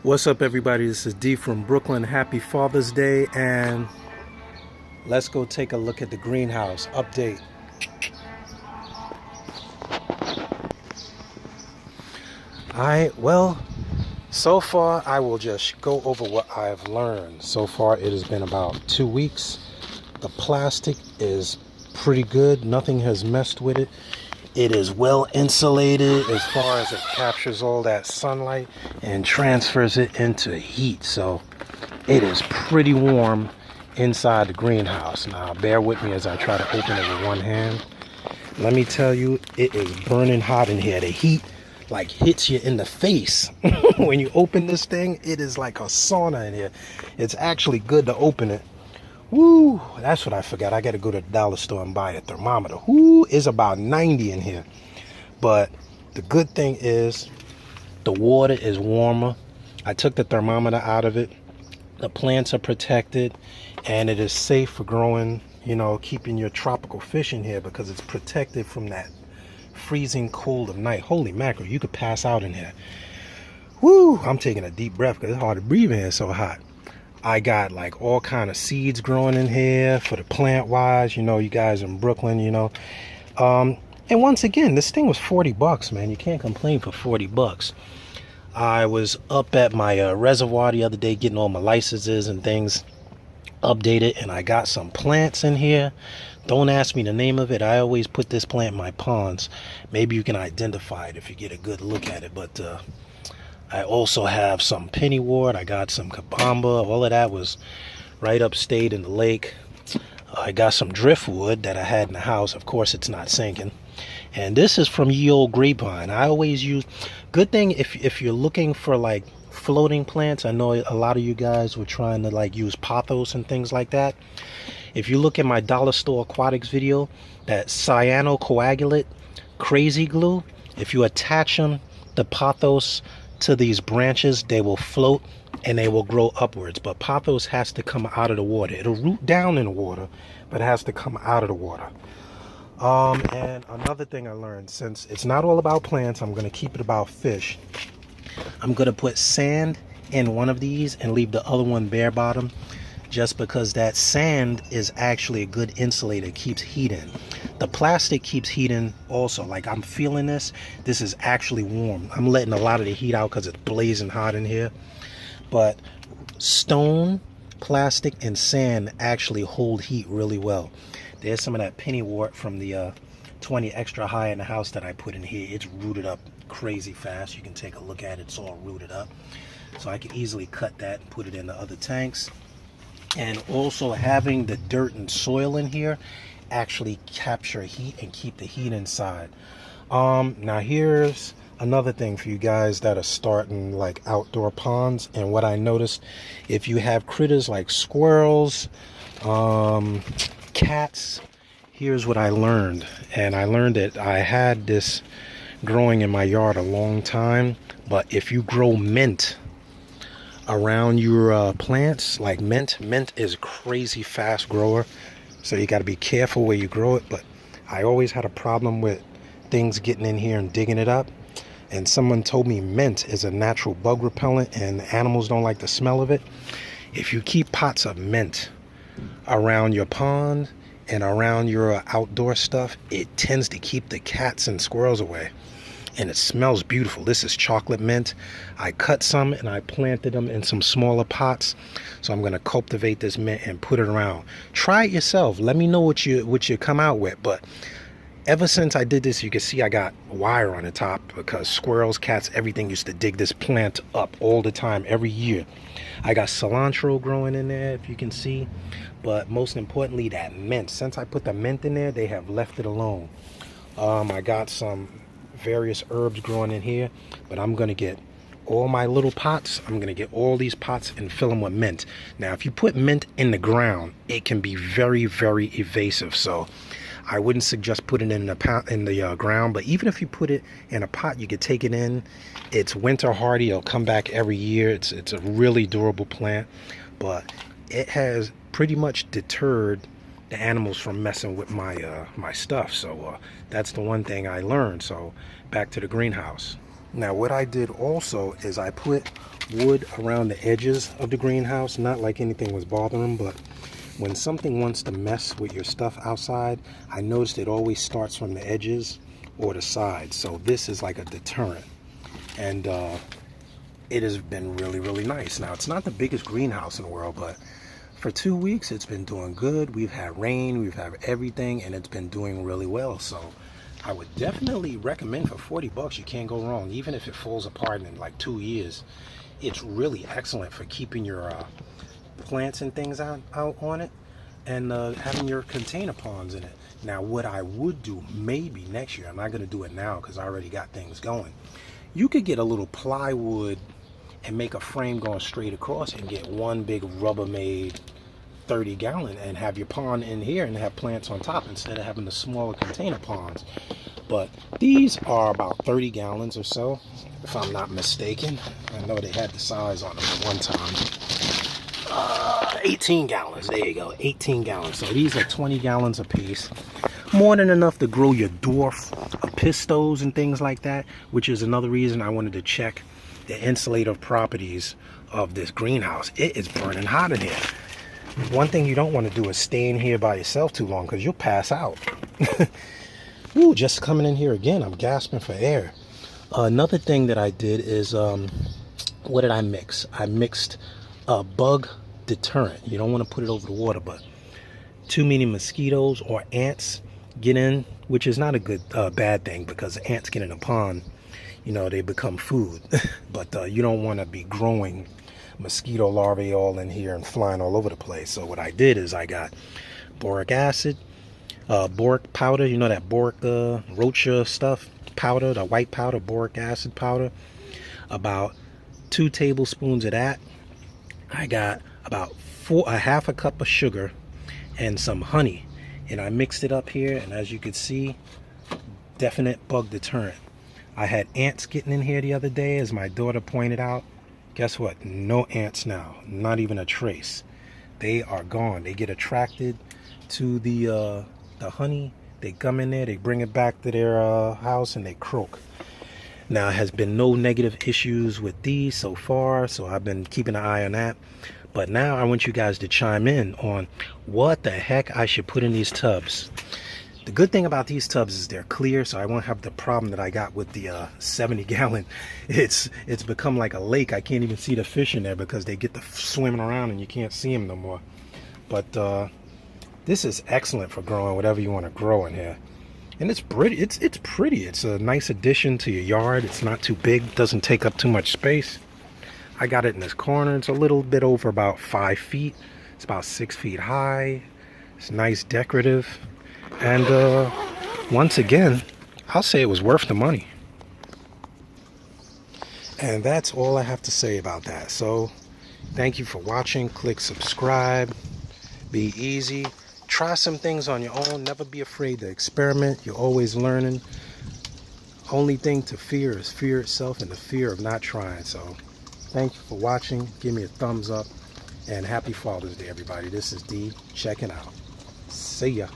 What's up, everybody? This is D from Brooklyn. Happy Father's Day, and let's go take a look at the greenhouse update. Well, so far I will just go over what I've learned. So far it has been about 2 weeks. The plastic is pretty good. Nothing has messed with it. It is well insulated as far as it captures all that sunlight and transfers it into heat. So it is pretty warm inside the greenhouse. Now bear with me as I try to open it with one hand. Let me tell you, it is burning hot in here. The heat like hits you in the face. When you open this thing, it is like a sauna in here. It's actually good to open it. Woo, that's what I forgot. I got to go to the dollar store and buy a thermometer. Woo, it's about 90 in here. But the good thing is the water is warmer. I took the thermometer out of it. The plants are protected, and it is safe for growing, keeping your tropical fish in here because it's protected from that freezing cold of night. Holy mackerel, you could pass out in here. Woo, I'm taking a deep breath because it's hard to breathe in here, it's so hot. I got like all kind of seeds growing in here for the plant wise. You guys in Brooklyn, and once again, this thing was 40 bucks, man. You can't complain for 40 bucks. I was up at my reservoir the other day getting all my licenses and things updated, and I got some plants in here. Don't ask me the name of it. I always put this plant in my ponds. Maybe you can identify it if you get a good look at it. But I also have some pennywort. I got some kabamba. All of that was right upstate in the lake. I got some driftwood that I had in the house. Of course, it's not sinking. And this is from Ye Old Grapevine. I always use, good thing if you're looking for like floating plants. I know a lot of you guys were trying to like use pothos and things like that. If you look at my dollar store aquatics video, that cyanocoagulate crazy glue, if you attach them, the pothos, to these branches, they will float and they will grow upwards. But pothos has to come out of the water. It'll root down in the water, but it has to come out of the water. And another thing I learned, since it's not all about plants, I'm going to keep it about fish. I'm going to put sand in one of these and leave the other one bare bottom, just because that sand is actually a good insulator. It keeps heat in. The plastic keeps heat in also. Like, I'm feeling this is actually warm. I'm letting a lot of the heat out because it's blazing hot in here. But stone, plastic, and sand actually hold heat really well. There's some of that pennywort from the 20 extra high in the house that I put in here. It's rooted up crazy fast. You can take a look at it. It's all rooted up. So I can easily cut that and put it in the other tanks. And also having the dirt and soil in here actually capture heat and keep the heat inside. Now here's another thing for you guys that are starting like outdoor ponds. And what I noticed, if you have critters like squirrels, cats, here's what I learned. And I learned that I had this growing in my yard a long time, but if you grow mint around your plants, like mint is crazy fast grower, so you got to be careful where you grow it. But I always had a problem with things getting in here and digging it up, and someone told me mint is a natural bug repellent and animals don't like the smell of it. If you keep pots of mint around your pond and around your outdoor stuff, it tends to keep the cats and squirrels away. And it smells beautiful. This is chocolate mint. I cut some and I planted them in some smaller pots. So I'm going to cultivate this mint and put it around. Try it yourself. Let me know what you come out with. But ever since I did this, you can see I got wire on the top because squirrels, cats, everything used to dig this plant up all the time, every year. I got cilantro growing in there, if you can see. But most importantly, that mint. Since I put the mint in there, they have left it alone. I got some various herbs growing in here, but I'm going to get all my little pots. I'm going to get all these pots and fill them with mint. Now, if you put mint in the ground, it can be very, very evasive. So I wouldn't suggest putting it in the ground. But even if you put it in a pot, you could take it in. It's winter hardy. It'll come back every year. It's a really durable plant, but it has pretty much deterred the animals from messing with my stuff. So that's the one thing I learned. So back to the greenhouse. Now what I did also is I put wood around the edges of the greenhouse, not like anything was bothering them, but when something wants to mess with your stuff outside, I noticed it always starts from the edges or the sides. So this is like a deterrent, and it has been really, really nice. Now, it's not the biggest greenhouse in the world, but for 2 weeks it's been doing good. We've had rain, we've had everything, and it's been doing really well. So I would definitely recommend, for 40 bucks you can't go wrong. Even if it falls apart in like 2 years, it's really excellent for keeping your plants and things out on it, and having your container ponds in it. Now, what I would do maybe next year, I'm not going to do it now because I already got things going. You could get a little plywood and make a frame going straight across and get one big Rubbermaid 30-gallon and have your pond in here and have plants on top instead of having the smaller container ponds. But these are about 30 gallons or so, if I'm not mistaken. I know they had the size on them at one time. 18 gallons, there you go, 18 gallons. So these are 20 gallons a piece. More than enough to grow your dwarf pistos and things like that, which is another reason I wanted to check the insulative properties of this greenhouse. It is burning hot in here. One thing you don't want to do is stay in here by yourself too long, because you'll pass out. Ooh, just coming in here again, I'm gasping for air. Another thing that I did is, what did I mix? I mixed a bug deterrent. You don't want to put it over the water, but too many mosquitoes or ants get in, which is not a good bad thing, because ants get in a pond, you know, they become food. But you don't want to be growing mosquito larvae all in here and flying all over the place. So what I did is I got boric acid, boric powder, you know, that boric rocha stuff powder, the white powder, boric acid powder, about 2 tablespoons of that. I got about a half a cup of sugar and some honey, and I mixed it up here, and as you can see, definite bug deterrent. I had ants getting in here the other day, as my daughter pointed out. Guess what? No ants now, not even a trace. They are gone. They get attracted to the honey. They come in there, they bring it back to their house, and they croak. Now, has been no negative issues with these so far, so I've been keeping an eye on that. But now I want you guys to chime in on what the heck I should put in these tubs. The good thing about these tubs is they're clear, so I won't have the problem that I got with the 70-gallon. It's become like a lake. I can't even see the fish in there because they get to swimming around and you can't see them no more. But this is excellent for growing whatever you want to grow in here. And it's pretty. It's pretty. It's a nice addition to your yard. It's not too big. Doesn't take up too much space. I got it in this corner. It's a little bit over about 5 feet. It's about 6 feet high. It's nice, decorative. And once again, I'll say it was worth the money. And that's all I have to say about that. So thank you for watching. Click subscribe. Be easy. Try some things on your own. Never be afraid to experiment. You're always learning. Only thing to fear is fear itself and the fear of not trying. So thank you for watching. Give me a thumbs up. And happy Father's Day, everybody. This is D checking out. See ya.